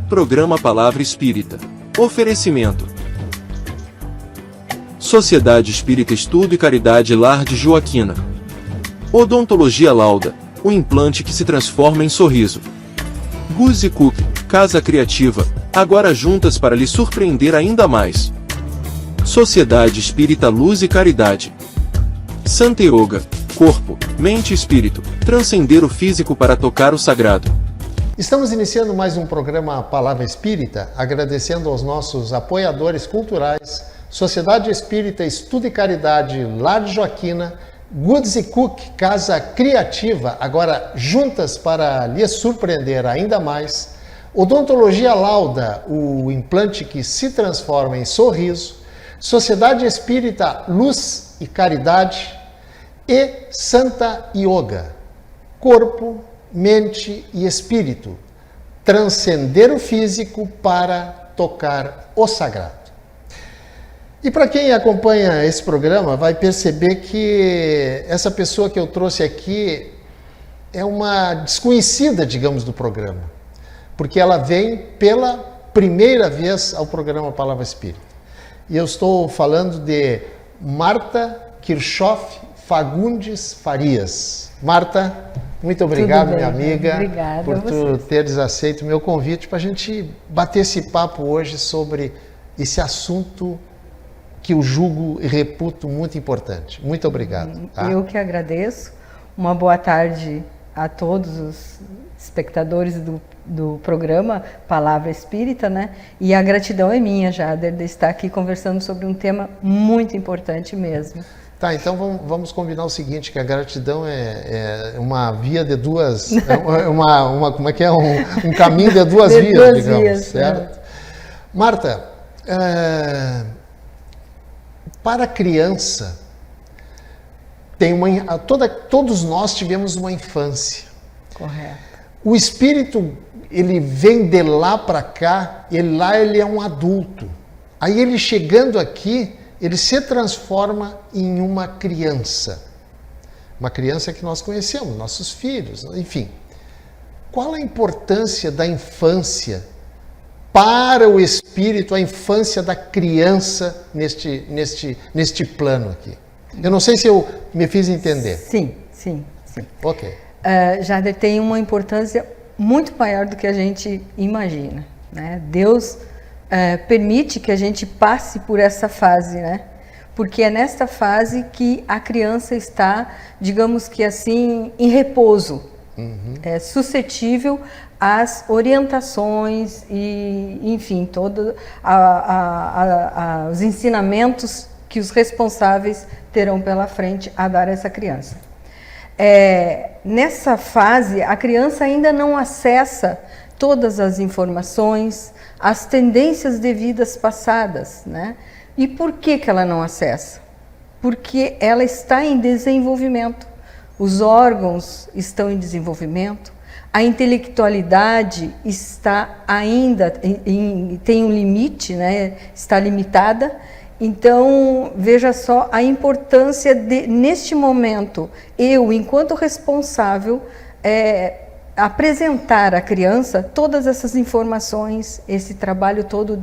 Programa Palavra Espírita. Oferecimento: Sociedade Espírita Estudo e Caridade Lar de Joaquina. Odontologia Lauda, o implante que se transforma em sorriso. Guzzi Cook, Casa Criativa, agora juntas para lhe surpreender ainda mais. Sociedade Espírita Luz e Caridade. Santa Yoga, corpo, mente e espírito, transcender o físico para tocar o sagrado. Estamos iniciando mais um programa Palavra Espírita, agradecendo aos nossos apoiadores culturais, Sociedade Espírita Estudo e Caridade Lar de Joaquina, Guzzi Cook, Casa Criativa, agora juntas para lhe surpreender ainda mais, Odontologia Lauda, o implante que se transforma em sorriso, Sociedade Espírita Luz e Caridade e Santa Yoga, corpo, mente e espírito, transcender o físico para tocar o sagrado. E para quem acompanha esse programa vai perceber que essa pessoa que eu trouxe aqui é uma desconhecida, digamos, do programa, porque ela vem pela primeira vez ao programa Palavra Espírita. E eu estou falando de Marta Kirchhoff Fagundes Farias. Marta, muito obrigado, minha amiga, Obrigada por tu teres aceito o meu convite para a gente bater esse papo hoje sobre esse assunto que eu julgo e reputo muito importante. Muito obrigado. Tá? Eu que agradeço. Uma boa tarde a todos os espectadores do programa Palavra Espírita, né? E a gratidão é minha, Jader, de estar aqui conversando sobre um tema muito importante mesmo. Tá, então vamos combinar o seguinte, que a gratidão é uma via de duas, como é que é? Um caminho de duas de vias, duas digamos, vias, certo? Marta, para a criança, todos nós tivemos uma infância. Correto. O espírito, ele vem de lá para cá, ele é um adulto. Aí ele chegando aqui, ele se transforma em uma criança que nós conhecemos, nossos filhos, enfim. Qual a importância da infância para o espírito, a infância da criança neste plano aqui? Eu não sei se eu me fiz entender. Sim. Ok. Jader, tem uma importância muito maior do que a gente imagina, né? Deus permite que a gente passe por essa fase, né? Porque é nesta fase que a criança está, digamos que assim, em repouso, suscetível às orientações e, enfim, todos os ensinamentos que os responsáveis terão pela frente a dar a essa criança. Nessa fase, a criança ainda não acessa todas as informações, as tendências de vidas passadas, né? E por que ela não acessa? Porque ela está em desenvolvimento, os órgãos estão em desenvolvimento, a intelectualidade está ainda, tem um limite, né? Está limitada. Então, veja só a importância de, neste momento, eu, enquanto responsável, apresentar à criança todas essas informações, esse trabalho todo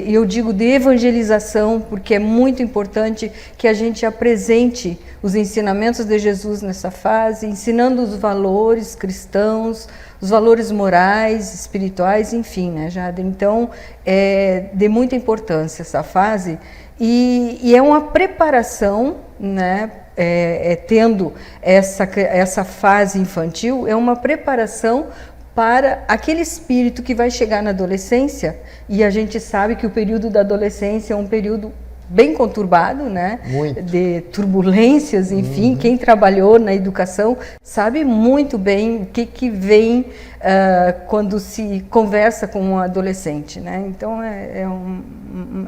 eu digo de evangelização, porque é muito importante que a gente apresente os ensinamentos de Jesus nessa fase, ensinando os valores cristãos, os valores morais, espirituais, enfim, né, Jade? Então, é de muita importância essa fase e é uma preparação, né? Tendo essa fase infantil, é uma preparação para aquele espírito que vai chegar na adolescência, e a gente sabe que o período da adolescência é um período bem conturbado, né? Muito. De turbulências, enfim, quem trabalhou na educação sabe muito bem o que vem quando se conversa com um adolescente, né? Então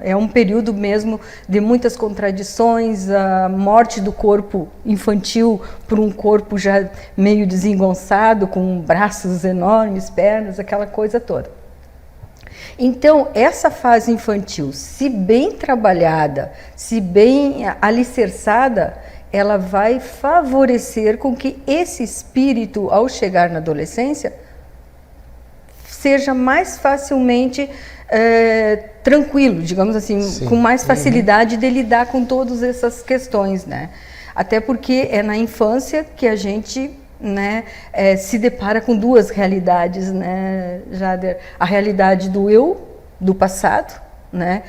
é um período mesmo de muitas contradições, a morte do corpo infantil por um corpo já meio desengonçado, com braços enormes, pernas, aquela coisa toda. Então, essa fase infantil, se bem trabalhada, se bem alicerçada, ela vai favorecer com que esse espírito, ao chegar na adolescência, seja mais facilmente tranquilo, digamos assim, Sim. com mais facilidade de lidar com todas essas questões, né? Até porque é na infância que a gente, né, se depara com duas realidades, né, Jader? A realidade do eu, do passado, né,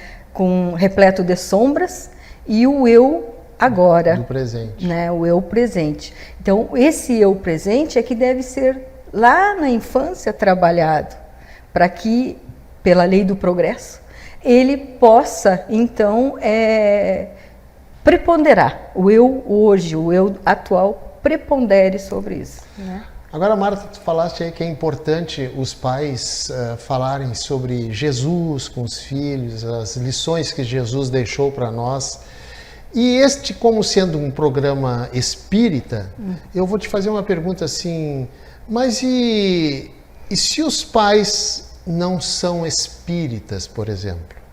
repleto de sombras, e o eu agora, do presente, né, o eu presente. Então, esse eu presente é que deve ser lá na infância trabalhado, para que, pela lei do progresso, ele possa, então, preponderar. O eu hoje, o eu atual, prepondere sobre isso, né? Agora, Marta, tu falaste aí que é importante os pais falarem sobre Jesus com os filhos, as lições que Jesus deixou para nós. E este, como sendo um programa espírita, eu vou te fazer uma pergunta assim, mas e se os pais não são espíritas, por exemplo?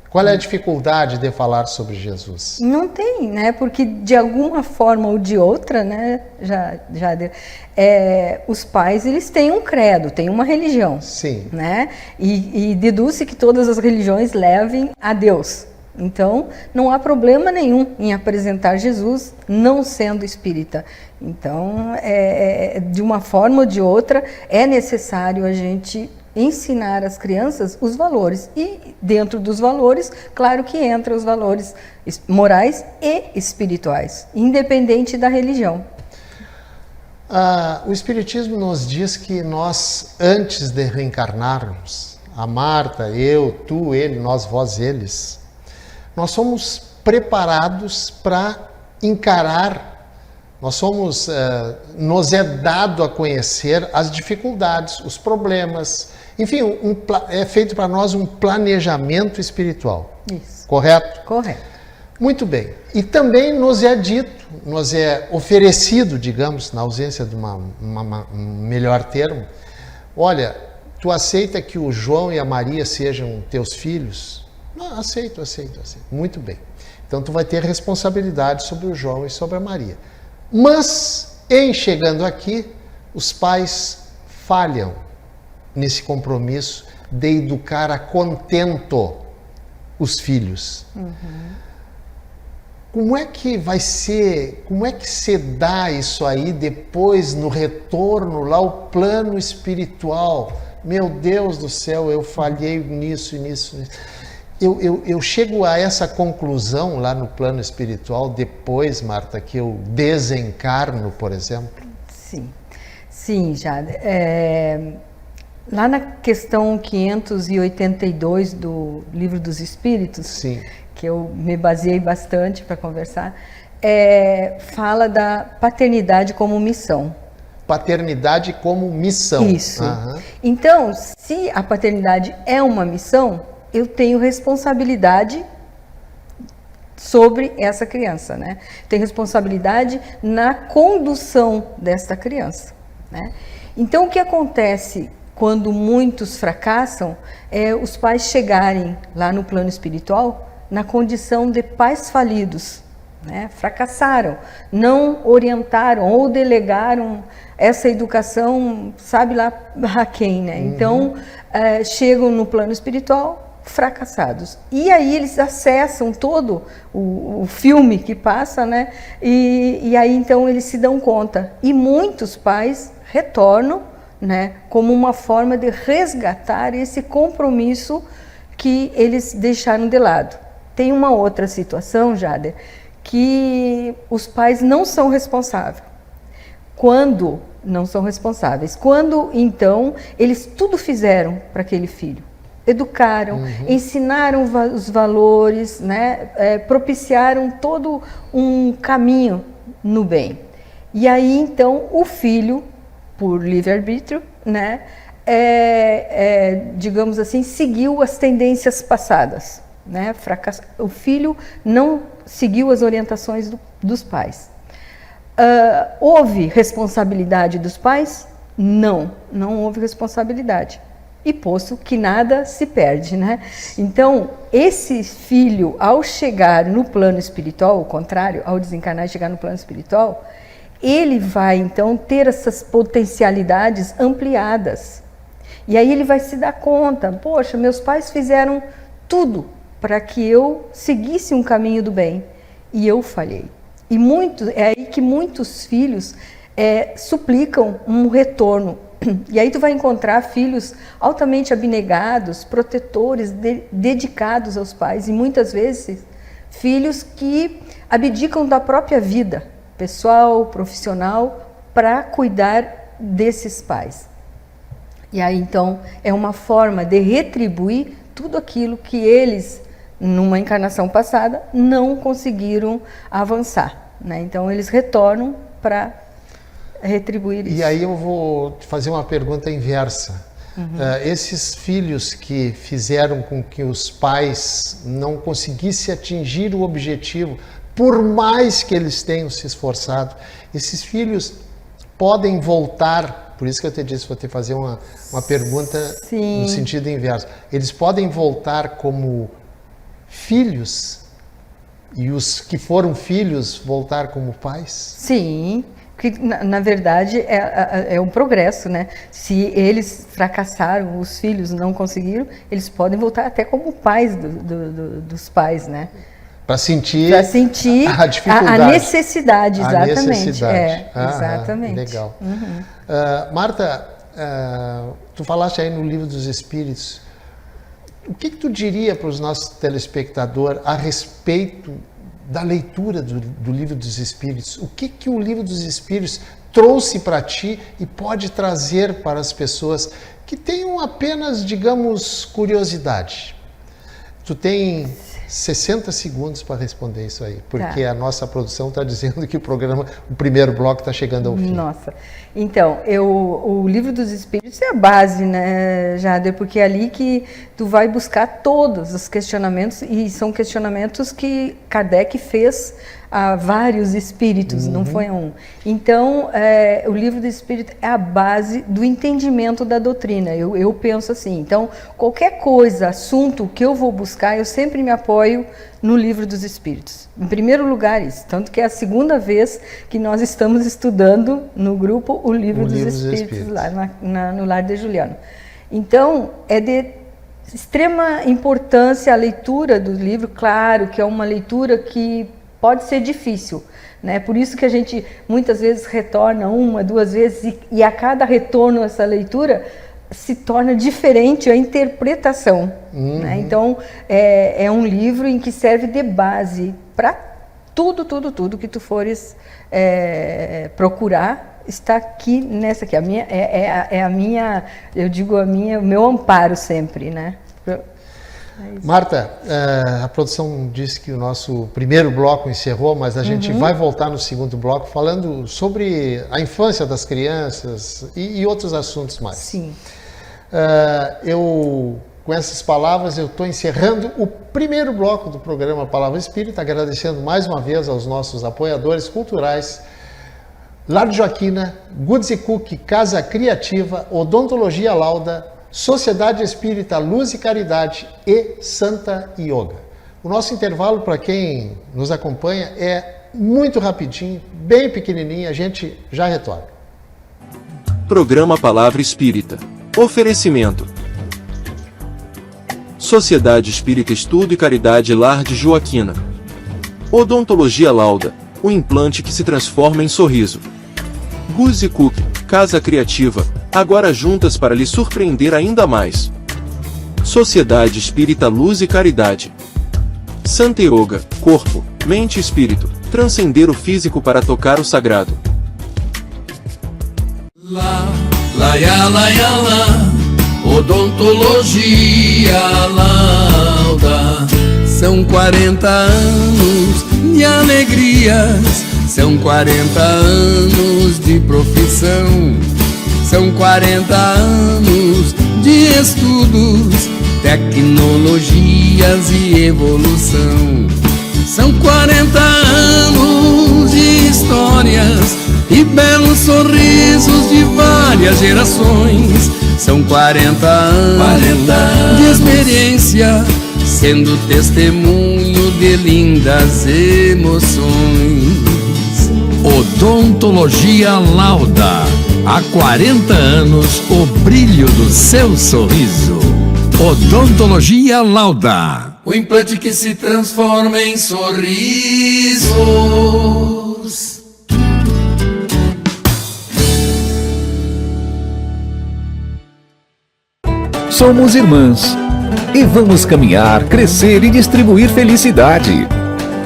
Qual é a dificuldade de falar sobre Jesus? Não tem, né? Porque de alguma forma ou de outra, né, os pais, eles têm um credo, têm uma religião. Sim. Né? E deduz-se que todas as religiões levem a Deus. Então, não há problema nenhum em apresentar Jesus não sendo espírita. Então, de uma forma ou de outra, é necessário a gente ensinar às crianças os valores. E dentro dos valores, claro que entra os valores morais e espirituais, independente da religião. O Espiritismo nos diz que nós, antes de reencarnarmos, a Marta, eu, tu, ele, nós, vós, eles, nós somos preparados para encarar, nos é dado a conhecer as dificuldades, os problemas, enfim, é feito para nós um planejamento espiritual. Isso. Correto? Correto. Muito bem. E também nos é dito, nos é oferecido, digamos, na ausência de um melhor termo, olha, tu aceita que o João e a Maria sejam teus filhos? Não, aceito. Muito bem. Então tu vai ter responsabilidade sobre o João e sobre a Maria. Mas, em chegando aqui, os pais falham nesse compromisso de educar a contento os filhos. Como é que vai ser, como é que se dá isso aí depois no retorno lá, o plano espiritual? Meu Deus do céu, eu falhei nisso e nisso. Eu chego a essa conclusão lá no plano espiritual depois, Marta, que eu desencarno, por exemplo? Sim, Jade. Lá na questão 582 do Livro dos Espíritos, sim, que eu me baseei bastante para conversar, fala da paternidade como missão. Paternidade como missão. Isso. Então, se a paternidade é uma missão, eu tenho responsabilidade sobre essa criança, né? Tenho responsabilidade na condução desta criança, né? Então, o que acontece quando muitos fracassam é os pais chegarem lá no plano espiritual na condição de pais falidos, né? Fracassaram, não orientaram ou delegaram essa educação, sabe lá a quem, né? Então, chegam no plano espiritual fracassados. E aí eles acessam todo o filme que passa, né? E aí então eles se dão conta. E muitos pais retornam, né, como uma forma de resgatar esse compromisso que eles deixaram de lado. Tem uma outra situação, Jader, que os pais não são responsáveis. Quando não são responsáveis? Quando, então, eles tudo fizeram para aquele filho. Educaram, ensinaram os valores, né, propiciaram todo um caminho no bem. E aí, então, o filho, por livre-arbítrio, né, digamos assim, seguiu as tendências passadas, né? O filho não seguiu as orientações dos pais. Houve responsabilidade dos pais? Não houve responsabilidade. E posto que nada se perde, né? Então, esse filho, ao chegar no plano espiritual, ao contrário, ao desencarnar e chegar no plano espiritual, ele vai, então, ter essas potencialidades ampliadas. E aí ele vai se dar conta, poxa, meus pais fizeram tudo para que eu seguisse um caminho do bem e eu falhei. E é aí que muitos filhos suplicam um retorno. E aí tu vai encontrar filhos altamente abnegados, protetores, dedicados aos pais, e muitas vezes filhos que abdicam da própria vida pessoal, profissional, para cuidar desses pais. E aí então é uma forma de retribuir tudo aquilo que eles, numa encarnação passada, não conseguiram avançar, né? Então eles retornam para retribuir isso. E aí eu vou te fazer uma pergunta inversa. Esses filhos que fizeram com que os pais não conseguissem atingir o objetivo, por mais que eles tenham se esforçado, esses filhos podem voltar, por isso que eu te disse, vou te fazer uma pergunta no sentido inverso. Eles podem voltar como filhos e os que foram filhos voltar como pais? Sim. Que na verdade é um progresso, né? Se eles fracassaram, os filhos não conseguiram, eles podem voltar até como pais dos pais, né? Para sentir a dificuldade, a necessidade, exatamente. A necessidade. Exatamente. Legal. Marta, tu falaste aí no Livro dos Espíritos. O que tu diria para os nossos telespectadores a respeito da leitura do Livro dos Espíritos? O que o Livro dos Espíritos trouxe para ti e pode trazer para as pessoas que tenham apenas, digamos, curiosidade? Tu tem 60 segundos para responder isso aí, porque a nossa produção está dizendo que o primeiro bloco está chegando ao fim. Nossa, então, o Livro dos Espíritos é a base, né, Jader, porque é ali que tu vai buscar todos os questionamentos, e são questionamentos que Kardec fez a vários espíritos, não foi a um. Então, o Livro do Espírito é a base do entendimento da doutrina, eu penso assim. Então, qualquer coisa, assunto que eu vou buscar, eu sempre me apoio no Livro dos Espíritos. Em primeiro lugar isso, tanto que é a segunda vez que nós estamos estudando no grupo o Livro dos Espíritos, lá no Lar de Juliano. Então, é de extrema importância a leitura do livro, claro que é uma leitura que pode ser difícil, né? Por isso que a gente muitas vezes retorna uma, duas vezes, e a cada retorno a essa leitura se torna diferente a interpretação. Né? Então, é um livro em que serve de base para tudo que tu fores procurar, está aqui nessa aqui. A minha, eu digo o meu amparo sempre, né? Marta, a produção disse que o nosso primeiro bloco encerrou, mas a gente vai voltar no segundo bloco falando sobre a infância das crianças e outros assuntos mais. Sim. Com essas palavras, eu estou encerrando o primeiro bloco do programa Palavra Espírita, agradecendo mais uma vez aos nossos apoiadores culturais, Lar de Joaquina, Goods & Cook, Casa Criativa, Odontologia Lauda, Sociedade Espírita Luz e Caridade e Santa Yoga. O nosso intervalo, para quem nos acompanha, é muito rapidinho, bem pequenininho, a gente já retorna. Programa Palavra Espírita. Oferecimento: Sociedade Espírita Estudo e Caridade Lar de Joaquina. Odontologia Lauda, o implante que se transforma em sorriso. Goods & Cook, Casa Criativa, agora juntas para lhe surpreender ainda mais. Sociedade Espírita Luz e Caridade. Santa Yoga, corpo, mente e espírito, transcender o físico para tocar o sagrado. Odontologia Lauda. São 40 anos de alegrias, são 40 anos de profissão, são 40 anos de estudos, tecnologias e evolução. São 40 anos de histórias e belos sorrisos de várias gerações. São 40 anos de experiência, sendo testemunho de lindas emoções. Odontologia Lauda. Há 40 anos, o brilho do seu sorriso. Odontologia Lauda. O implante que se transforma em sorrisos. Somos irmãs e vamos caminhar, crescer e distribuir felicidade.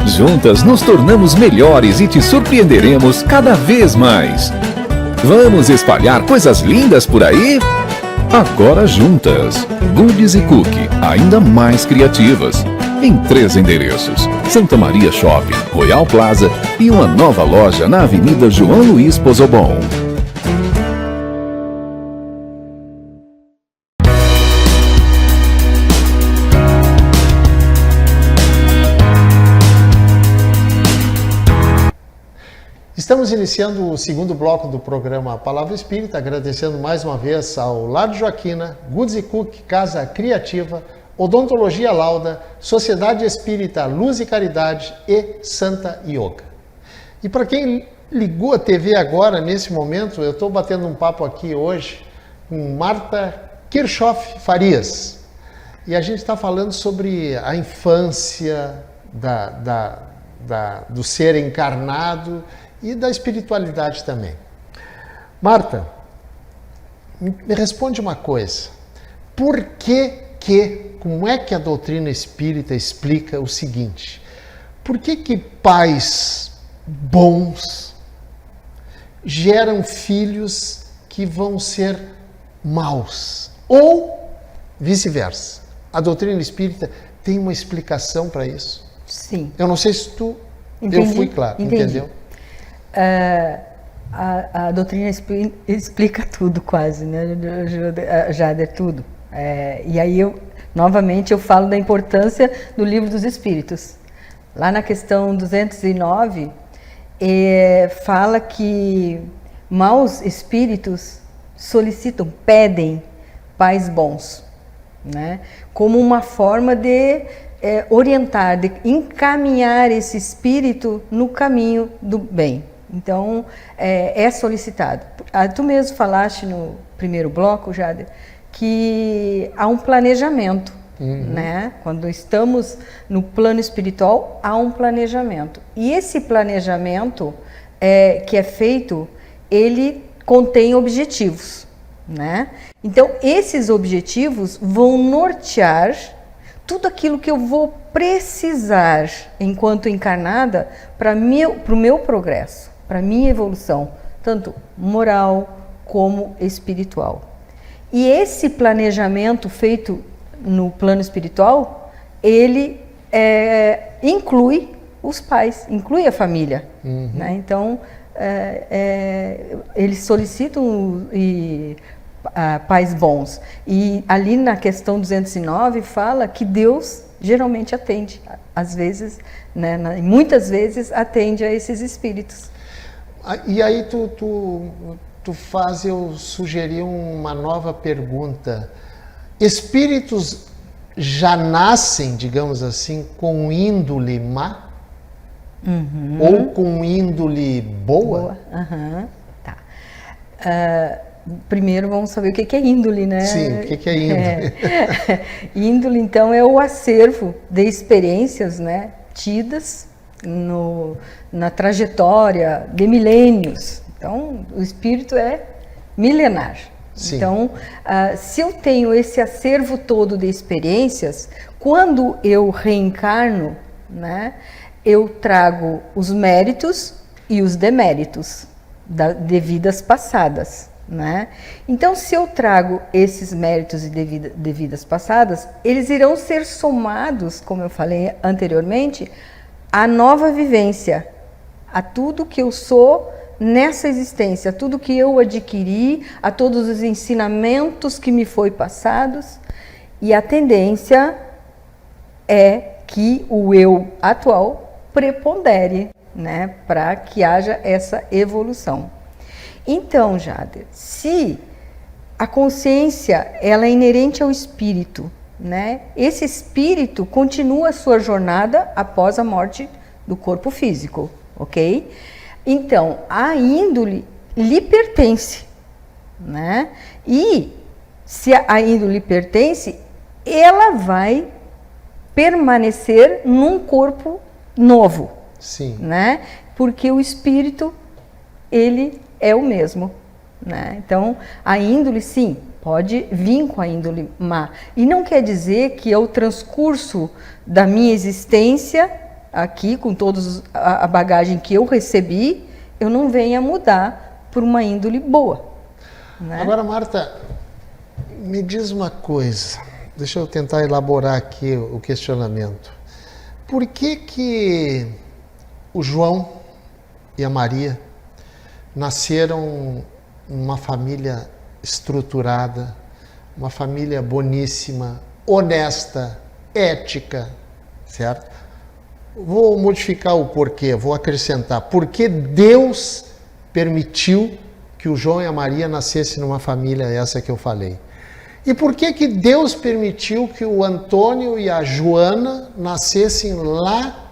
Juntas nos tornamos melhores e te surpreenderemos cada vez mais. Vamos espalhar coisas lindas por aí? Agora juntas. Goodies e Cookie, ainda mais criativas. Em 3 endereços: Santa Maria Shopping, Royal Plaza e uma nova loja na Avenida João Luiz Pozobon. Estamos iniciando o segundo bloco do programa Palavra Espírita, agradecendo mais uma vez ao Lar de Joaquina, Goodies e Cookie, Casa Criativa, Odontologia Lauda, Sociedade Espírita Luz e Caridade e Santa Yoga. E para quem ligou a TV agora, nesse momento, eu estou batendo um papo aqui hoje com Marta Kirchhoff Farias. E a gente está falando sobre a infância do ser encarnado e da espiritualidade também. Marta, me responde uma coisa. Como é que a doutrina espírita explica o seguinte? Por que pais bons geram filhos que vão ser maus? Ou vice-versa? A doutrina espírita tem uma explicação para isso? Sim. Eu não sei se eu fui claro, entendi. Entendeu? A doutrina explica tudo quase, né, Jader, tudo. E aí, novamente, eu falo da importância do Livro dos Espíritos. Lá na questão 209, fala que maus espíritos solicitam, pedem pais bons, né, como uma forma de orientar, de encaminhar esse espírito no caminho do bem. Então, é solicitado. Tu mesmo falaste no primeiro bloco, Jader, que há um planejamento, né? Quando estamos no plano espiritual, há um planejamento. E esse planejamento que é feito, ele contém objetivos, né? Então, esses objetivos vão nortear tudo aquilo que eu vou precisar enquanto encarnada para o meu progresso, para a minha evolução, tanto moral como espiritual. E esse planejamento feito no plano espiritual, ele inclui os pais, inclui a família. Né? Então, eles solicitam pais bons. E ali na questão 209 fala que Deus geralmente atende, às vezes, né, muitas vezes atende a esses espíritos. E aí tu faz eu sugerir uma nova pergunta. Espíritos já nascem, digamos assim, com índole má? Ou com índole boa? Tá. Primeiro vamos saber o que é índole, né? Sim, o que é índole? Índole, então, é o acervo de experiências, né, tidas na trajetória de milênios. Então, o espírito é milenar. Sim. Então, se eu tenho esse acervo todo de experiências, quando eu reencarno, né, eu trago os méritos e os deméritos de vidas passadas. Né? Então, se eu trago esses méritos de vidas passadas, eles irão ser somados, como eu falei anteriormente, à nova vivência, a tudo que eu sou nessa existência, a tudo que eu adquiri, a todos os ensinamentos que me foi passados, e a tendência é que o eu atual prepondere, né, para que haja essa evolução. Então, Jader, se a consciência ela é inerente ao espírito, né? Esse espírito continua a sua jornada após a morte do corpo físico, ok? Então, a índole lhe pertence, né? E se a índole pertence, ela vai permanecer num corpo novo, Sim. né? Porque o espírito, ele é o mesmo, né? Então, a índole, sim, pode vir com a índole má. E não quer dizer que ao transcurso da minha existência, aqui, com toda a bagagem que eu recebi, eu não venha mudar por uma índole boa, né? Agora, Marta, me diz uma coisa. Deixa eu tentar elaborar aqui o questionamento. Por que o João e a Maria nasceram numa família estruturada, uma família boníssima, honesta, ética, certo? Vou modificar o porquê, vou acrescentar. Por que Deus permitiu que o João e a Maria nascessem numa família essa que eu falei? E por que Deus permitiu que o Antônio e a Joana nascessem lá,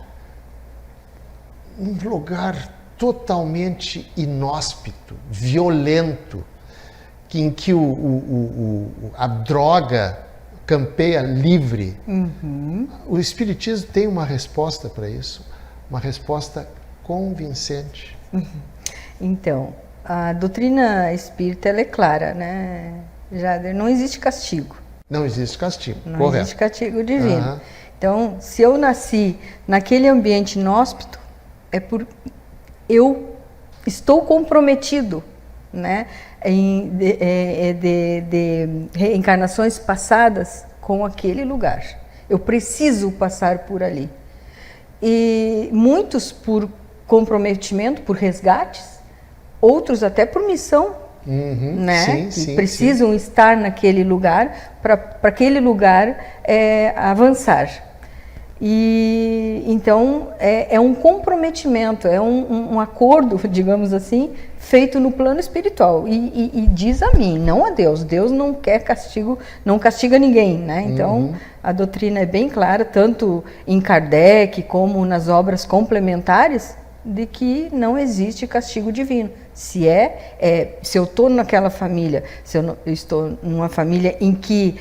num lugar totalmente inóspito, violento, em que a droga campeia livre? O Espiritismo tem uma resposta para isso, uma resposta convincente. Então, a doutrina espírita, ela é clara, né, Jader? Não existe castigo. Não existe castigo, Não correto. existe castigo divino. Aham. Então, se eu nasci naquele ambiente inóspito, é por eu estou comprometido, né, de reencarnações passadas com aquele lugar. Eu preciso passar por ali. E muitos por comprometimento, por resgates, outros até por missão, né? Sim, que sim, precisam estar naquele lugar para aquele lugar avançar. E então é um comprometimento, é um acordo, digamos assim, feito no plano espiritual. E diz a mim, não a Deus. Deus não quer castigo, não castiga ninguém, né? Então a doutrina é bem clara, tanto em Kardec como nas obras complementares, de que não existe castigo divino. Se eu estou naquela família, se eu estou numa família em que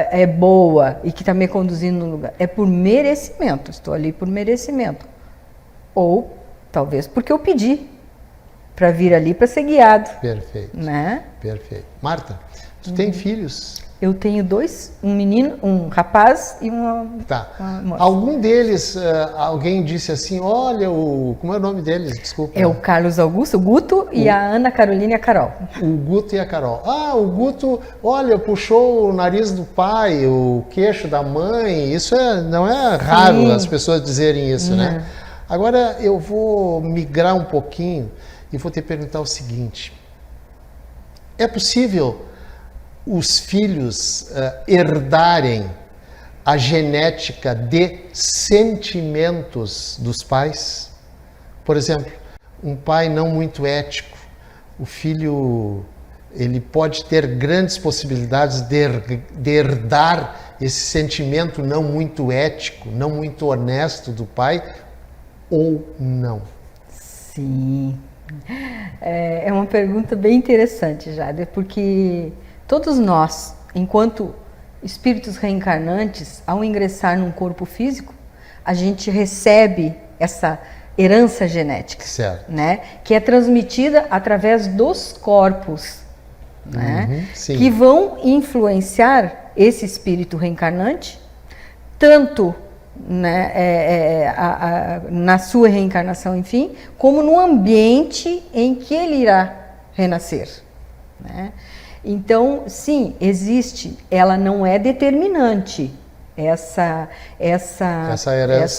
é boa e que está me conduzindo no lugar, é por merecimento, estou ali por merecimento. Ou talvez porque eu pedi para vir ali para ser guiado. Perfeito, Né? perfeito. Marta, tu tem filhos? Eu tenho dois, um menino, um rapaz e uma Tá. moça. Algum deles, alguém disse assim, olha, como é o nome deles? Desculpa. É o Carlos Augusto, o Guto, e a Ana Carolina e a Carol. O Guto e a Carol. Ah, o Guto, olha, puxou o nariz do pai, o queixo da mãe. Isso não é raro. Sim. As pessoas dizerem isso, né? Agora eu vou migrar um pouquinho e vou te perguntar o seguinte. É possível os filhos herdarem a genética de sentimentos dos pais? Por exemplo, um pai não muito ético, o filho, ele pode ter grandes possibilidades de herdar esse sentimento não muito ético, não muito honesto do pai, ou não? Sim. É uma pergunta bem interessante, Jader, porque todos nós, enquanto espíritos reencarnantes, ao ingressar num corpo físico, a gente recebe essa herança genética, Certo. né? Que é transmitida através dos corpos, né? Sim. Que vão influenciar esse espírito reencarnante, tanto, né, na sua reencarnação, enfim, como no ambiente em que ele irá renascer, né? Então, sim, existe, ela não é determinante, essa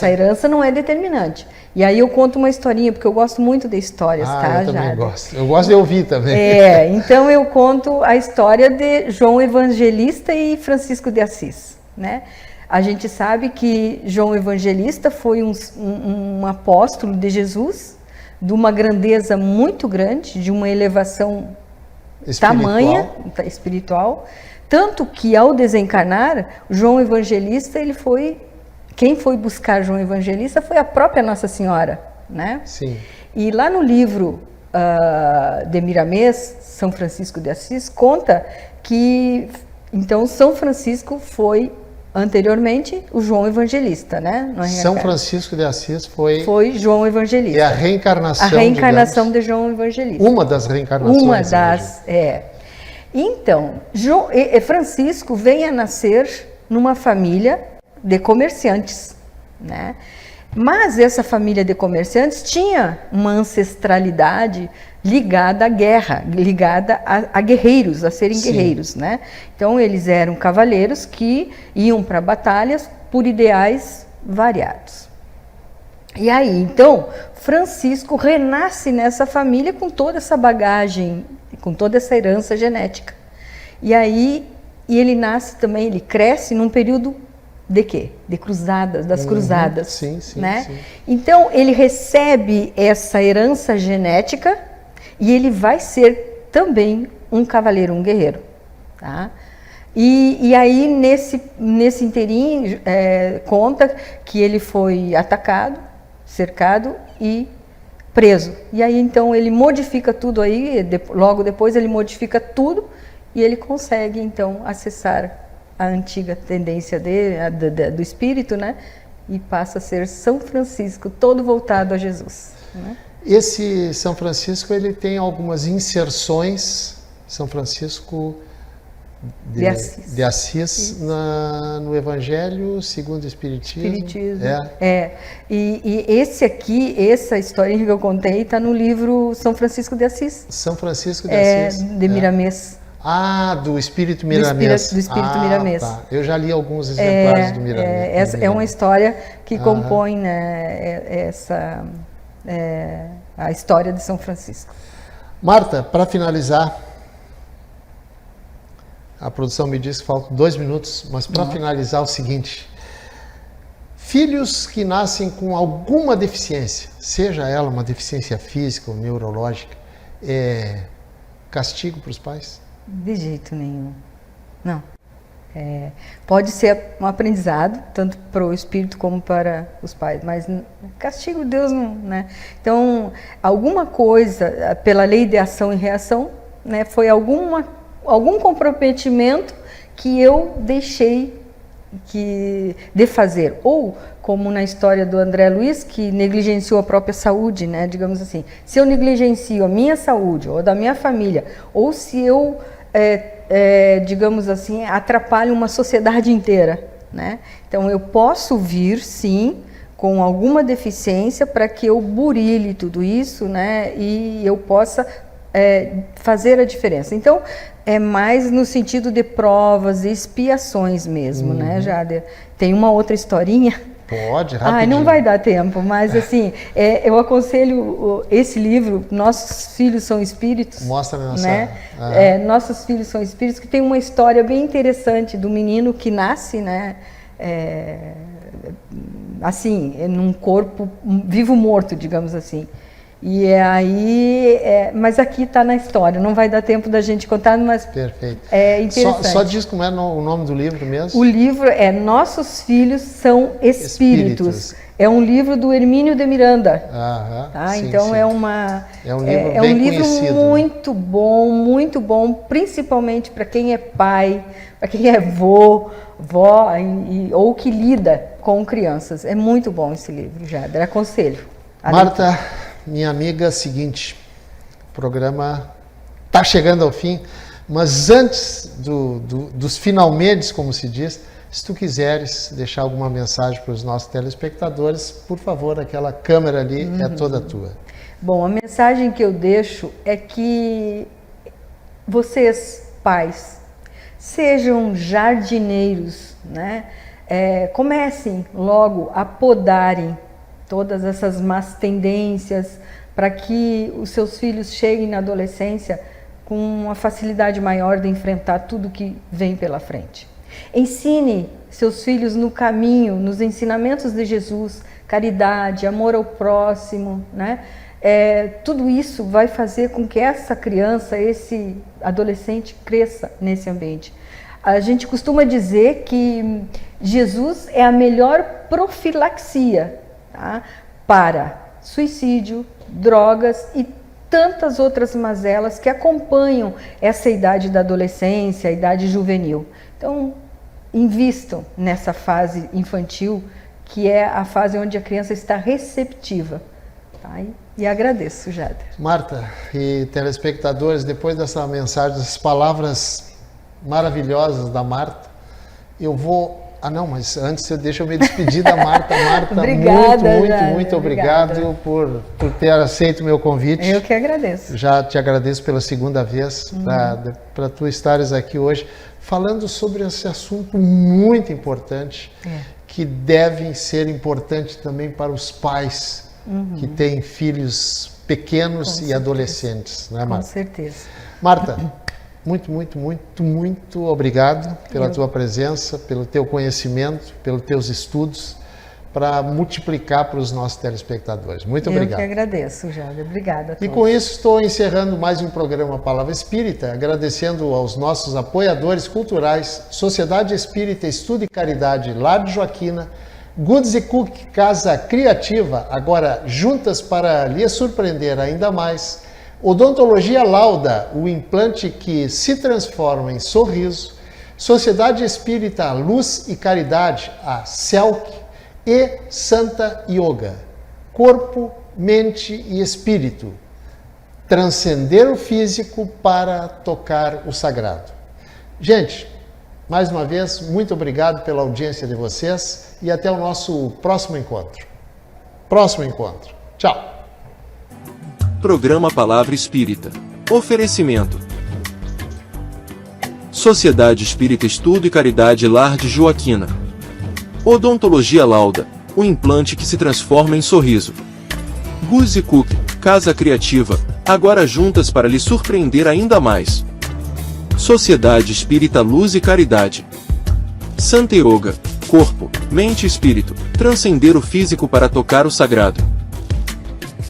herança não é determinante. E aí eu conto uma historinha, porque eu gosto muito de histórias, tá, eu também Jade? gosto. Eu gosto de ouvir também. Então eu conto a história de João Evangelista e Francisco de Assis, né? A gente sabe que João Evangelista foi um apóstolo de Jesus, de uma grandeza muito grande, de uma elevação tamanha, espiritual, tanto que ao desencarnar, João Evangelista, quem foi buscar João Evangelista foi a própria Nossa Senhora, né? Sim. E lá no livro de Miramês, São Francisco de Assis, conta que então São Francisco foi anteriormente o João Evangelista, né? São Francisco de Assis foi João Evangelista. É a reencarnação. A reencarnação de João Evangelista. Uma das reencarnações. Uma das, Então, Francisco vem a nascer numa família de comerciantes, né? Mas essa família de comerciantes tinha uma ancestralidade ligada à guerra, ligada a guerreiros, a serem guerreiros, né? Então eles eram cavaleiros que iam para batalhas por ideais variados. E aí, então, Francisco renasce nessa família com toda essa bagagem, com toda essa herança genética. E aí, ele nasce também, ele cresce num período de quê? De cruzadas, das cruzadas. Sim. Então, ele recebe essa herança genética e ele vai ser também um cavaleiro, um guerreiro. Tá? E aí, nesse inteirinho, conta que ele foi atacado, cercado e preso. E aí, então, ele modifica tudo aí, logo depois ele modifica tudo e ele consegue, então, acessar a antiga tendência do espírito, né? E passa a ser São Francisco, todo voltado a Jesus. Né? Esse São Francisco, ele tem algumas inserções, São Francisco de Assis no Evangelho segundo o Espiritismo. E esse aqui, essa historinha que eu contei, está no livro São Francisco de Assis. São Francisco de Assis. De Miramês. Do Espírito Miramês. Do Espírito Miramês. Tá. Eu já li alguns exemplares do Miramês. Essa é uma história que compõe, né, a história de São Francisco. Marta, para finalizar, a produção me diz que faltam 2 minutos, mas para finalizar o seguinte: filhos que nascem com alguma deficiência, seja ela uma deficiência física ou neurológica, é castigo para os pais? De jeito nenhum. Não. Pode ser um aprendizado, tanto para o espírito como para os pais, mas castigo Deus não, né? Então, alguma coisa, pela lei de ação e reação, né, foi algum comprometimento que eu deixei de fazer. Ou, como na história do André Luiz, que negligenciou a própria saúde, né, digamos assim. Se eu negligencio a minha saúde, ou da minha família, ou se eu, digamos assim, atrapalho uma sociedade inteira, né? Então, eu posso vir, sim, com alguma deficiência para que eu burile tudo isso, né, e eu possa fazer a diferença. Então, é mais no sentido de provas e expiações mesmo, né, Jader? Tem uma outra historinha. Pode, rapidinho. Não vai dar tempo, mas assim, eu aconselho esse livro, Nossos Filhos São Espíritos. Mostra na nossa... Né? Nossos Filhos São Espíritos, que tem uma história bem interessante do menino que nasce, né, assim, num corpo vivo morto, digamos assim. E aí, mas aqui está na história, não vai dar tempo da gente contar, mas perfeito. É interessante. Só diz como é o nome do livro mesmo? O livro é Nossos Filhos São Espíritos. É um livro do Hermínio de Miranda. Tá? Sim, então sim. é um livro conhecido. muito bom, principalmente para quem é pai, para quem é vó, ou que lida com crianças. É muito bom esse livro, Jader, aconselho. Marta, minha amiga, seguinte, o programa está chegando ao fim, mas antes dos finalmente, como se diz, se tu quiseres deixar alguma mensagem para os nossos telespectadores, por favor, aquela câmera ali é toda tua. Bom, a mensagem que eu deixo é que vocês, pais, sejam jardineiros, né? Comecem logo a podarem todas essas más tendências, para que os seus filhos cheguem na adolescência com uma facilidade maior de enfrentar tudo que vem pela frente. Ensine seus filhos no caminho, nos ensinamentos de Jesus, caridade, amor ao próximo, né? Tudo isso vai fazer com que essa criança, esse adolescente cresça nesse ambiente. A gente costuma dizer que Jesus é a melhor profilaxia, tá? Para suicídio, drogas e tantas outras mazelas que acompanham essa idade da adolescência, a idade juvenil. Então, invistam nessa fase infantil, que é a fase onde a criança está receptiva. Tá? E agradeço, Jader. Marta e telespectadores, depois dessa mensagem, dessas palavras maravilhosas da Marta, eu vou... mas antes deixa eu me despedir da Marta. Marta, obrigada, muito obrigado por ter aceito o meu convite. Eu que agradeço. Já te agradeço pela segunda vez, para tu estares aqui hoje, falando sobre esse assunto muito importante, que deve ser importante também para os pais que têm filhos pequenos e adolescentes. Né, Marta? Com certeza. Marta, muito obrigado pela tua presença, pelo teu conhecimento, pelos teus estudos, para multiplicar para os nossos telespectadores. Muito obrigado. Eu que agradeço, Jader. Obrigada a todos. E com isso estou encerrando mais um programa Palavra Espírita, agradecendo aos nossos apoiadores culturais, Sociedade Espírita Estudo e Caridade Lar de Joaquina, Goods e Cook Casa Criativa, agora juntas para lhe surpreender ainda mais, Odontologia Lauda, o implante que se transforma em sorriso, Sociedade Espírita Luz e Caridade, a CELC, e Santa Yoga, corpo, mente e espírito, transcender o físico para tocar o sagrado. Gente, mais uma vez, muito obrigado pela audiência de vocês e até o nosso próximo encontro. Tchau. Programa Palavra Espírita. Oferecimento: Sociedade Espírita Estudo e Caridade Lar de Joaquina. Odontologia Lauda, o implante que se transforma em sorriso. Goods e Cook Casa Criativa, agora juntas para lhe surpreender ainda mais. Sociedade Espírita Luz e Caridade. Santa Yoga, corpo, mente e espírito, transcender o físico para tocar o sagrado.